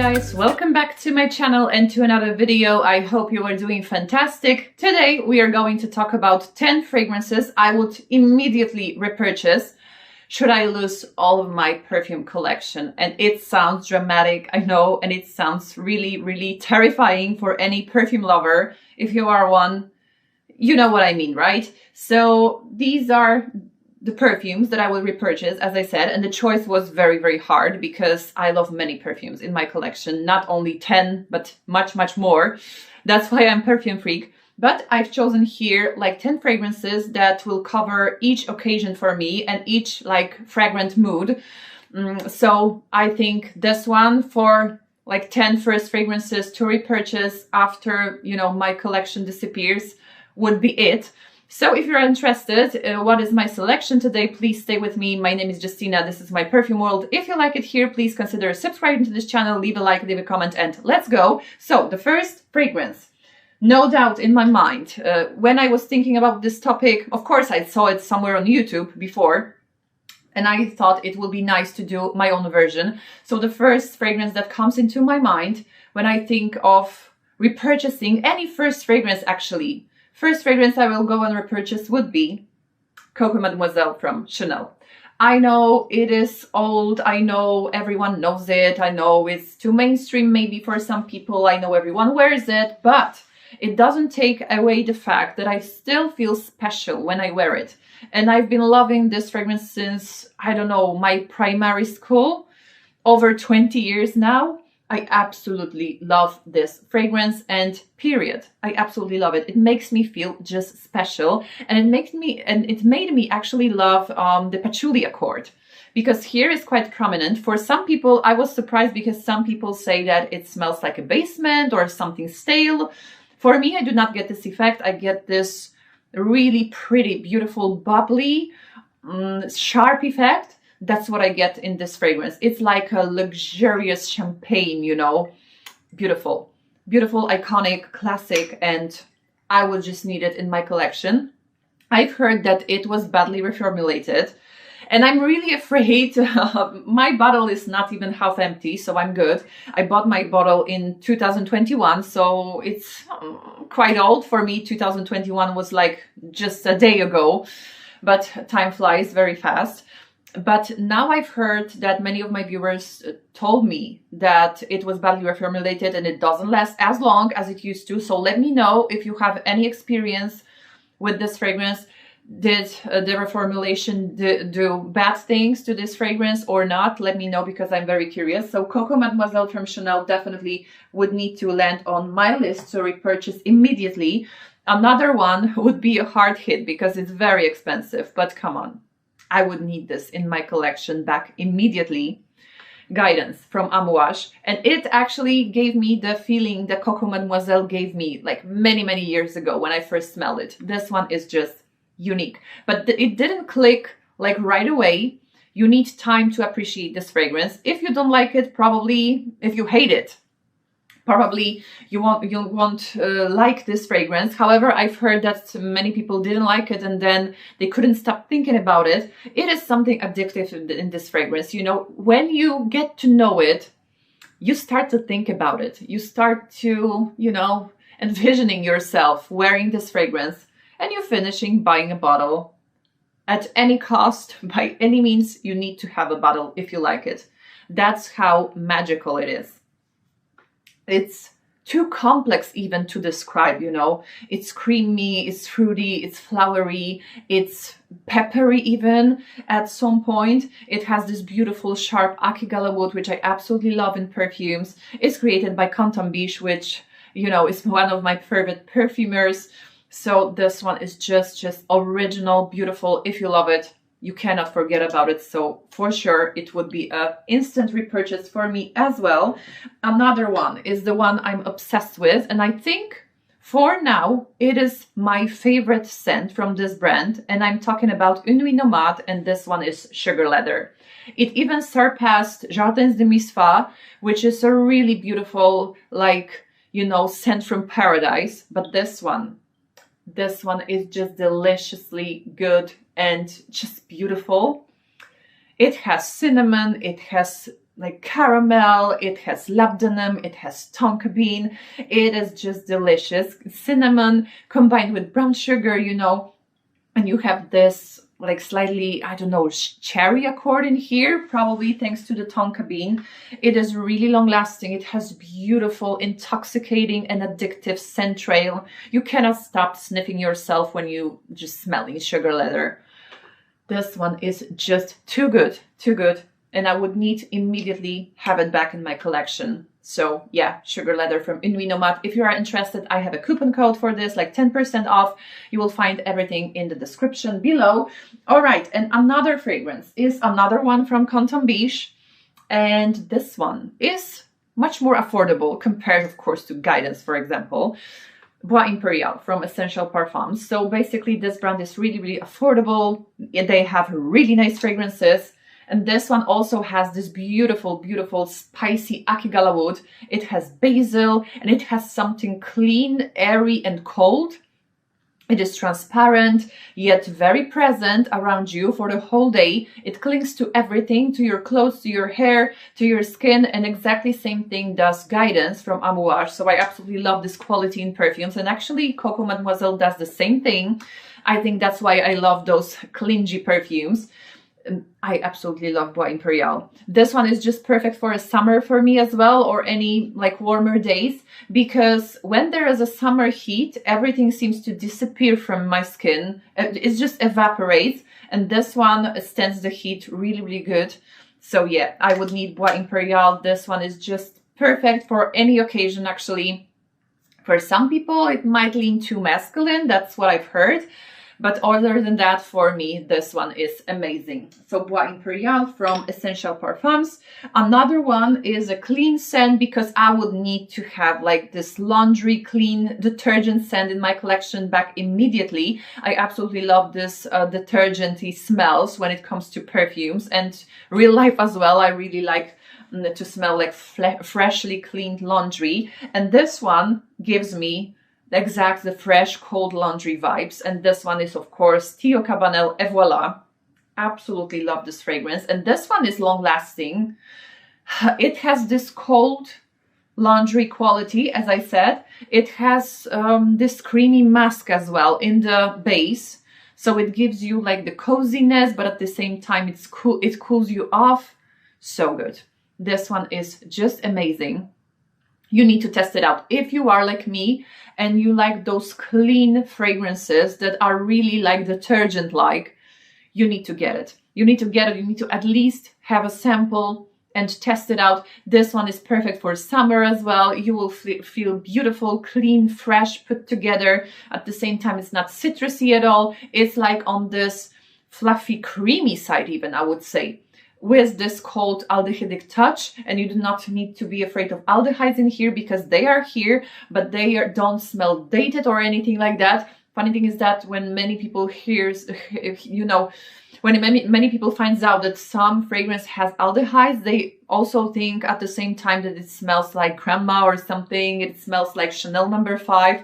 guys, welcome back to my channel and to another video. I hope you are doing fantastic. Today we are going to talk about 10 fragrances I would immediately repurchase should I lose all of my perfume collection. And it sounds dramatic, I know, and it sounds really terrifying for any perfume lover. If you are one, you know what I mean, right? So these are the perfumes that I will repurchase, as I said, and the choice was very hard because I love many perfumes in my collection, not only 10, but much more. That's why I'm perfume freak. But I've chosen here like 10 fragrances that will cover each occasion for me and each like fragrant mood. So I think this one for like 10 first fragrances to repurchase after, you know, my collection disappears would be it. So if you're interested, what is my selection today, please stay with me. My name is Justina, this is my perfume world. If you like it here, please consider subscribing to this channel, leave a like, leave a comment, and let's go. So the first fragrance, no doubt in my mind, when I was thinking about this topic, of course I saw it somewhere on YouTube before, and I thought it would be nice to do my own version. So the first fragrance that comes into my mind when I think of repurchasing any first fragrance actually, first fragrance I will go and repurchase would be Coco Mademoiselle from Chanel. I know it is old, I know everyone knows it, I know it's too mainstream maybe for some people, I know everyone wears it, but it doesn't take away the fact that I still feel special when I wear it. And I've been loving this fragrance since, I don't know, my primary school, over 20 years now. I absolutely love this fragrance and period. I absolutely love it. It makes me feel just special, and it made me actually love the patchouli accord, because here is quite prominent. For some people, I was surprised because some people say that it smells like a basement or something stale. For me, I do not get this effect. I get this really pretty, beautiful, bubbly, sharp effect. That's what I get in this fragrance. It's like a luxurious champagne, you know, beautiful, iconic, classic, and I will just need it in my collection. I've heard that it was badly reformulated, and I'm really afraid. My bottle is not even half empty, so I'm good. I bought my bottle in 2021, so it's quite old for me. 2021 was like just a day ago, but time flies very fast. But now I've heard that many of my viewers told me that it was badly reformulated and it doesn't last as long as it used to. So let me know if you have any experience with this fragrance. Did the reformulation do bad things to this fragrance or not? Let me know, because I'm very curious. So Coco Mademoiselle from Chanel definitely would need to land on my list to repurchase immediately. Another one would be a hard hit because it's very expensive, but come on. I would need this in my collection back immediately. Guidance from Amouage. And it actually gave me the feeling that Coco Mademoiselle gave me like many years ago when I first smelled it. This one is just unique. But it didn't click like right away. You need time to appreciate this fragrance. If you don't like it, probably, if you hate it, probably you won't like this fragrance. However, I've heard that many people didn't like it and then they couldn't stop thinking about it. It is something addictive in this fragrance. You know, when you get to know it, you start to think about it. You start to, you know, envisioning yourself wearing this fragrance, and you're finishing buying a bottle. At any cost, by any means, you need to have a bottle if you like it. That's how magical it is. It's too complex even to describe, you know. It's creamy, it's fruity, it's flowery, it's peppery even at some point. It has this beautiful sharp Akigala wood, which I absolutely love in perfumes. It's created by Cantambiche, which, you know, is one of my favorite perfumers. So this one is just original, beautiful. If you love it, you cannot forget about it. So for sure, it would be an instant repurchase for me as well. Another one is the one I'm obsessed with. And I think for now, it is my favorite scent from this brand. And I'm talking about Nuit Nomade, and this one is Sugar Leather. It even surpassed Jardins de Misfa, which is a really beautiful, like, you know, scent from paradise. But this one is just deliciously good and just beautiful. It has cinnamon, it has like caramel, it has labdanum, it has tonka bean. It is just delicious. Cinnamon combined with brown sugar, you know, and you have this like slightly, I don't know, cherry accord in here, probably thanks to the tonka bean. It is really long lasting. It has beautiful, intoxicating and addictive scent trail. You cannot stop sniffing yourself when you just smelling sugar leather. This one is just too good, too good. And I would need immediately have it back in my collection. So yeah, sugar leather from Nuit Nomade. If you are interested, I have a coupon code for this, like 10% off. You will find everything in the description below. All right, and another fragrance is another one from Canton Biche. And this one is much more affordable compared, of course, to Guidance, for example. Bois Imperiale from Essential Parfums. So basically this brand is really, really affordable. They have really nice fragrances. And this one also has this beautiful, beautiful spicy akigala wood. It has basil and it has something clean, airy and cold. It is transparent, yet very present around you for the whole day. It clings to everything, to your clothes, to your hair, to your skin, and exactly same thing does Guidance from Amouage. So I absolutely love this quality in perfumes. And actually Coco Mademoiselle does the same thing. I think that's why I love those clingy perfumes. I absolutely love Bois Imperiale. This one is just perfect for a summer for me as well, or any like warmer days, because when there is a summer heat, everything seems to disappear from my skin. It just evaporates, and this one stands the heat really, really good. So yeah, I would need Bois Imperiale. This one is just perfect for any occasion, actually. For some people, it might lean too masculine. That's what I've heard. But other than that, for me, this one is amazing. So Bois Imperiale from Essential Parfums. Another one is a clean scent, because I would need to have like this laundry clean detergent scent in my collection back immediately. I absolutely love this detergenty smells when it comes to perfumes, and real life as well. I really like to smell like freshly cleaned laundry. And this one gives me the fresh cold laundry vibes. And this one is of course Teo Cabanel Et Voila. Absolutely love this fragrance, and this one is long lasting. It has this cold laundry quality, as I said. It has this creamy musk as well in the base, so it gives you like the coziness, but at the same time it's cool, it cools you off. So good. This one is just amazing. You need to test it out. If you are like me and you like those clean fragrances that are really like detergent-like, you need to get it. You need to get it. You need to at least have a sample and test it out. This one is perfect for summer as well. You will feel beautiful, clean, fresh, put together. At the same time, it's not citrusy at all. It's like on this fluffy, creamy side even, I would say, with this cold aldehydic touch. And you do not need to be afraid of aldehydes in here, because they are here, but they don't smell dated or anything like that. Funny thing is that when many people hears, you know, when many people finds out that some fragrance has aldehydes, they also think at the same time that it smells like grandma or something. It smells like Chanel No. 5.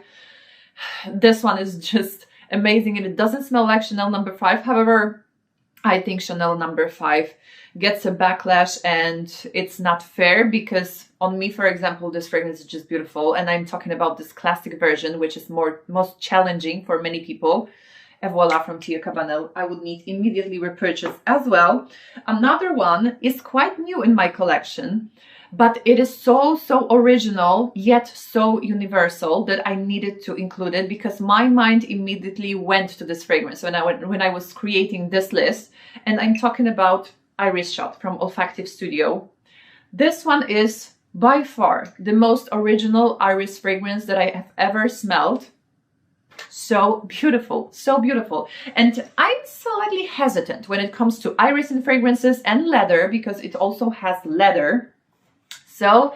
This one is just amazing, and it doesn't smell like Chanel No. 5. However, I think Chanel No. 5 gets a backlash, and it's not fair, because on me, for example, this fragrance is just beautiful, and I'm talking about this classic version, which is most challenging for many people. Et Voila from Teo Cabanel. I would need immediately repurchase as well. Another one is quite new in my collection, but it is so original, yet so universal, that I needed to include it, because my mind immediately went to this fragrance when I was creating this list. And I'm talking about Iris Shot from Olfactive Studio. This one is by far the most original iris fragrance that I have ever smelled. So beautiful, so beautiful. And I'm slightly hesitant when it comes to iris in fragrances and leather, because it also has leather. So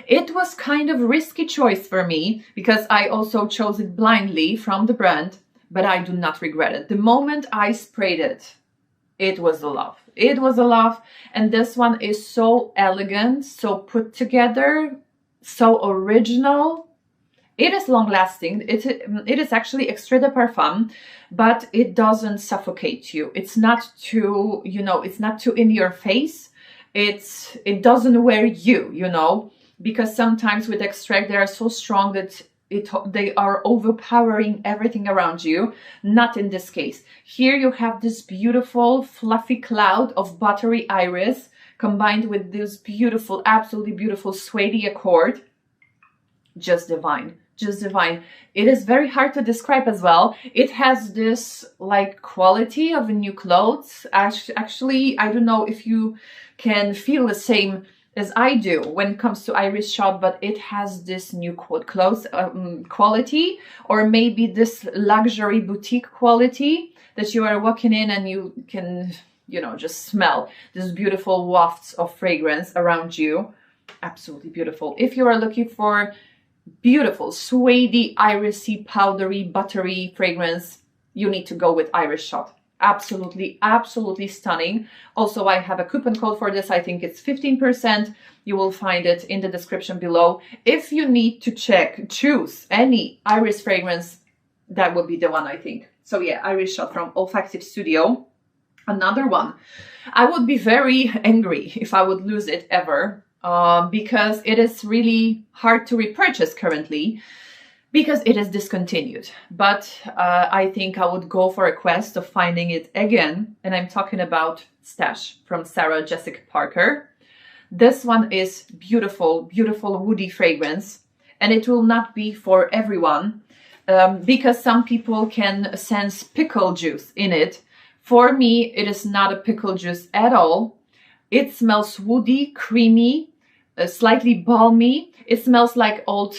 it was kind of a risky choice for me, because I also chose it blindly from the brand, but I do not regret it. The moment I sprayed it, it was a love. It was a love. And this one is so elegant, so put together, so original. It is long lasting. It is actually extrait de parfum, but it doesn't suffocate you. It's not too, you know, it's not too in your face. it doesn't wear you, you know, because sometimes with extract they are so strong that they are overpowering everything around you. Not in this case. Here you have this beautiful fluffy cloud of buttery iris combined with this beautiful, absolutely beautiful suede accord. Just divine, just divine. It is very hard to describe as well. It has this like quality of new clothes. Actually, I don't know if you can feel the same as I do when it comes to iris shot, but it has this new clothes quality, or maybe this luxury boutique quality that you are walking in and you can, you know, just smell this beautiful wafts of fragrance around you. Absolutely beautiful. If you are looking for beautiful suede, irisy, powdery, buttery fragrance, you need to go with Iris Shot. Absolutely, absolutely stunning. Also, I have a coupon code for this. I think it's 15%. You will find it in the description below. If you need to choose any iris fragrance, that would be the one, I think. So yeah, Iris Shot from Olfactive Studio. Another one. I would be very angry if I would lose it ever, because it is really hard to repurchase currently, because it is discontinued. But I think I would go for a quest of finding it again. And I'm talking about Stash from Sarah Jessica Parker. This one is beautiful, beautiful woody fragrance. And it will not be for everyone, because some people can sense pickle juice in it. For me, it is not a pickle juice at all. It smells woody, creamy, slightly balmy. It smells like old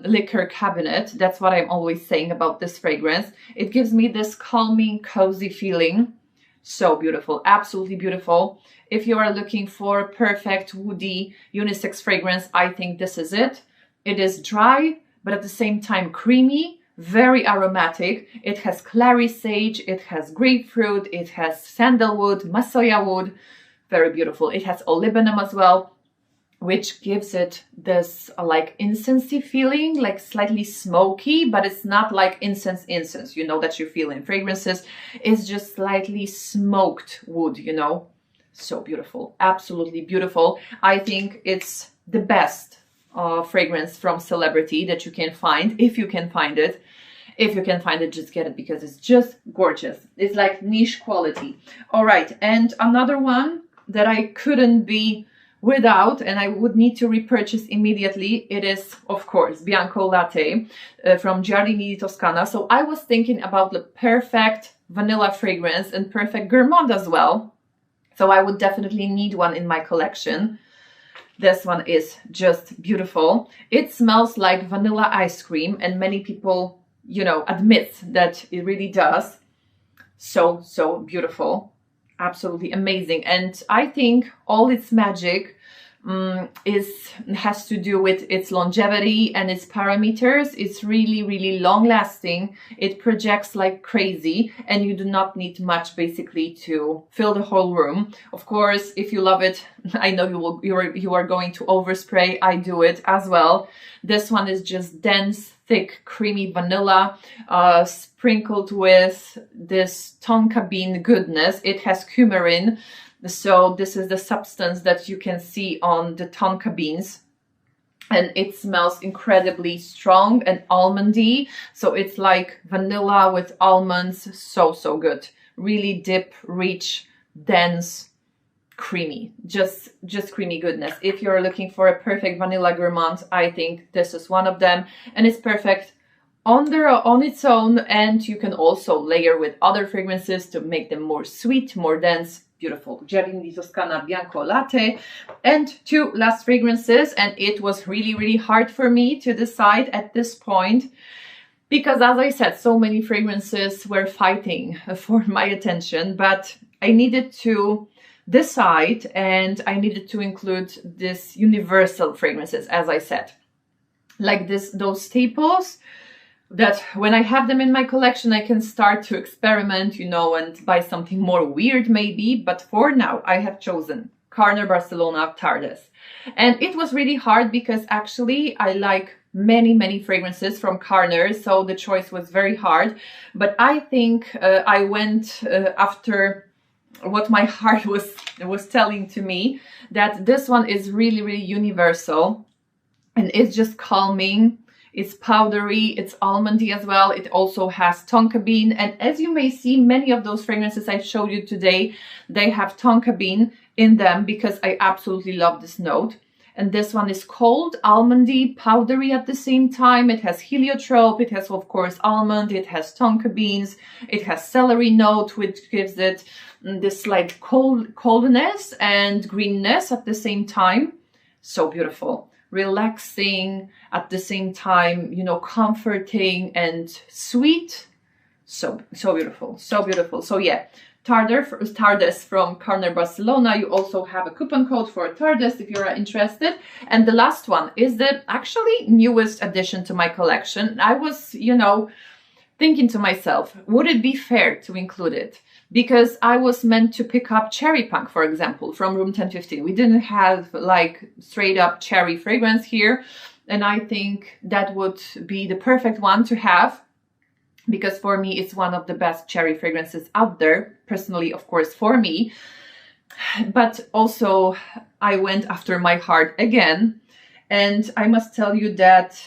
liquor cabinet. That's what I'm always saying about this fragrance. It gives me this calming, cozy feeling. So beautiful, absolutely beautiful. If you are looking for a perfect woody unisex fragrance, I think this is it. It is dry, but at the same time creamy, very aromatic. It has clary sage, it has grapefruit, it has sandalwood, masoya wood. Very beautiful. It has olibanum as well, which gives it this like incensey feeling, like slightly smoky, but it's not like incense, you know, that you feel in fragrances. It's just slightly smoked wood, you know. So beautiful, absolutely beautiful. I think it's the best fragrance from Celebrity that you can find, if you can find it. If you can find it, just get it, because it's just gorgeous. It's like niche quality. All right, and another one that I couldn't be without, and I would need to repurchase immediately, it is, of course, Bianco Latte from Giardini Toscana. So I was thinking about the perfect vanilla fragrance and perfect gourmand as well. So I would definitely need one in my collection. This one is just beautiful. It smells like vanilla ice cream, and many people, you know, admit that it really does. So, so beautiful. Absolutely amazing. And I think all its magic has to do with its longevity and its parameters. It's really, really long lasting. It projects like crazy, and you do not need much basically to fill the whole room. Of course, if you love it, I know you are going to overspray. I do it as well. This one is just dense, thick, creamy vanilla, sprinkled with this tonka bean goodness. It has coumarin. So this is the substance that you can see on the tonka beans, and it smells incredibly strong and almondy. So it's like vanilla with almonds. So, so good. Really deep, rich, dense, creamy, just creamy goodness. If you're looking for a perfect vanilla gourmand, I think this is one of them, and it's perfect on its own, and you can also layer with other fragrances to make them more sweet, more dense. Beautiful. Giardini Toscana Bianco Latte. And two last fragrances, and it was really, really hard for me to decide at this point, because as I said, so many fragrances were fighting for my attention, but I needed to decide, and I needed to include this universal fragrances, as I said, like those staples that when I have them in my collection, I can start to experiment, you know, and buy something more weird maybe. But for now, I have chosen Carner Barcelona Tardes. And it was really hard because actually I like many, many fragrances from Carner, so the choice was very hard. But I think I went after what my heart was telling to me, that this one is really, really universal, and it's just calming. It's powdery, it's almondy as well. It also has tonka bean, and as you may see, many of those fragrances I showed you today, they have tonka bean in them because I absolutely love this note. And this one is cold, almondy, powdery at the same time. It has heliotrope, it has of course almond, it has tonka beans, it has celery note, which gives it this slight coldness and greenness at the same time. So beautiful, relaxing at the same time, you know, comforting and sweet. So beautiful, so beautiful. So yeah, Tardes from Carner, Barcelona. You also have a coupon code for Tardes if you're interested. And the last one is the actually newest addition to my collection. I was, you know, thinking to myself, would it be fair to include it? Because I was meant to pick up Cherry Punk, for example, from room 1015. We didn't have like straight up cherry fragrance here. And I think that would be the perfect one to have, because for me, it's one of the best cherry fragrances out there, personally, of course, for me. But also, I went after my heart again. And I must tell you that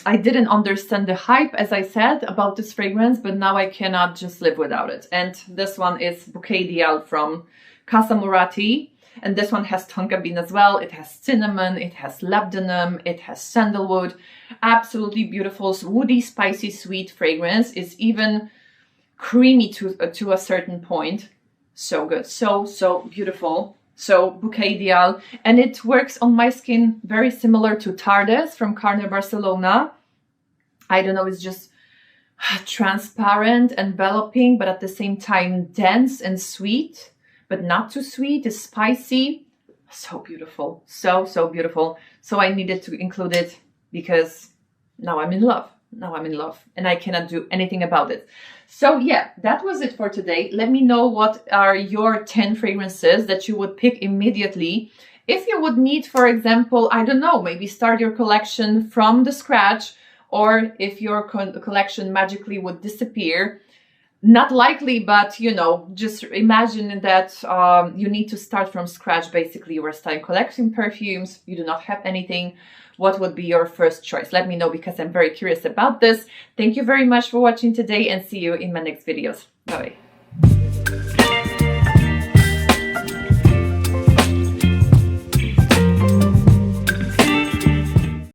I didn't understand the hype, as I said, about this fragrance, but now I cannot just live without it. And this one is Bouquet Deal from Casamorati. And this one has tonka bean as well. It has cinnamon, it has labdanum, it has sandalwood. Absolutely beautiful, woody, spicy, sweet fragrance. It's even creamy to a certain point. So good, so beautiful. So Bouquet Deal, and it works on my skin very similar to Tardes from Carner, Barcelona. I don't know, it's just transparent, enveloping, but at the same time dense and sweet, but not too sweet. It's spicy. So beautiful, so beautiful. So I needed to include it because now I'm in love. Now I'm in love and I cannot do anything about it. So yeah, that was it for today. Let me know what are your 10 fragrances that you would pick immediately. If you would need, for example, I don't know, maybe start your collection from the scratch, or if your collection magically would disappear. Not likely, but you know, just imagine that you need to start from scratch. Basically, you are starting collecting perfumes, you do not have anything. What would be your first choice? Let me know, because I'm very curious about this. Thank you very much for watching today, and see you in my next videos. Bye.